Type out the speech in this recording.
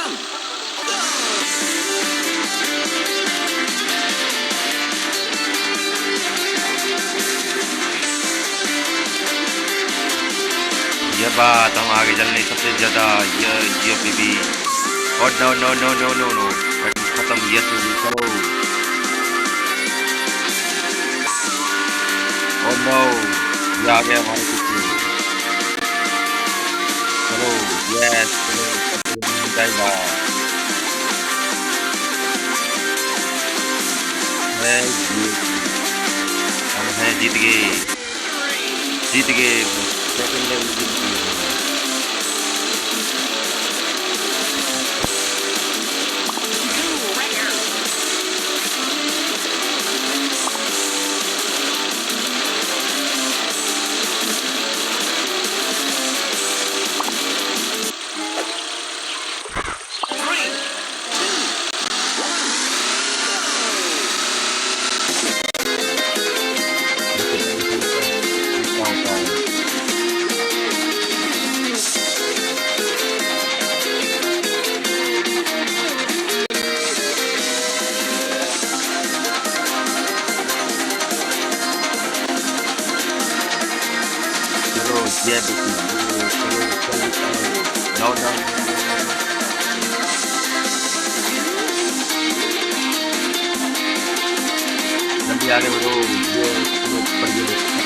ये बात हम आगे चलने सबसे ज्यादा ये बेबी और no no no no no no खत्म ये चलो ओ नो ये आ गया हमारे पीछे चलो यस चलो जाएगा है हम हैं जीत गए सेकंड लेवल जीत गए Yeah, no, no. जल्दी आगे बढ़ो ये बढ़िया